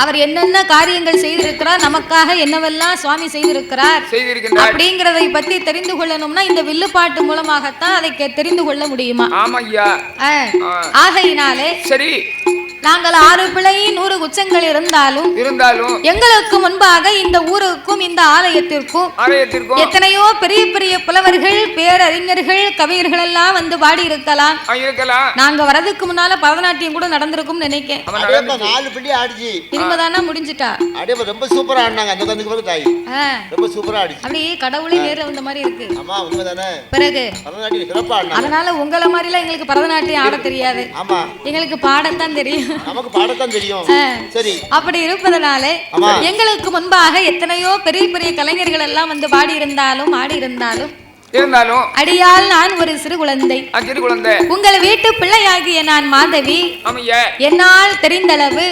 அவர் என்னென்ன காரியங்கள் செய்திருக்கிறார், நமக்காக என்னவெல்லாம் சுவாமி செய்திருக்கிறார் அப்படிங்கறதை பத்தி தெரிந்து கொள்ளணும்னா இந்த வில்லுப்பாட்டு மூலமாகத்தான் அதை தெரிந்து கொள்ள முடியுமா? ஆகையினாலே சரி, நாங்கள் 6 பிழை 100 குச்சங்கள் இருந்தாலும் எங்களுக்கு முன்பாக இந்த ஊருக்கும் இந்த ஆலயத்திற்கும் எத்தனையோ பெரிய பெரிய புலவர்கள், பேரறிஞர்கள், கவிஞர்கள் எல்லாம் வந்து பாடி இருக்கலாம். நாங்க வரதுக்கு முன்னால பரதநாட்டியம் கூட நடந்திருக்கும் நினைக்கிறேன். 4 பிள்ளை ஆடிச்சு இனிமேதானா முடிஞ்சிட்டா. ரொம்ப சூப்பரா ஆடினாங்க. அந்த கந்துக்கு வந்து தாய் ரொம்ப சூப்பரா ஆடிச்சு. அப்படியே கடவுளே நேர்ல வந்த மாதிரி இருக்கு. ஆமா, உண்மைதானே. பிறகு பரதநாட்டியம் சிறப்பா ஆடினாங்க. அதனால உங்கள மாதிரி எல்லாம் எங்களுக்கு பரதநாட்டியம் ஆட தெரியாது. ஆமா, எங்களுக்கு பாடத்தான் தெரியும். நமக்கு பாடத்தான் தெரியும். சரி, அப்படி இருப்பதனாலே எங்களுக்கு முன்பாக எத்தனையோ பெரிய பெரிய கலைஞர்கள் எல்லாம் வந்து பாடி இருந்தாலும் ஆடி இருந்தாலும் அடியால் நான் ஒரு சிறு குழந்தை. உங்கள் வீட்டு பிள்ளையாகிய நான் மாதவி. என்னால் தெரிந்தளவு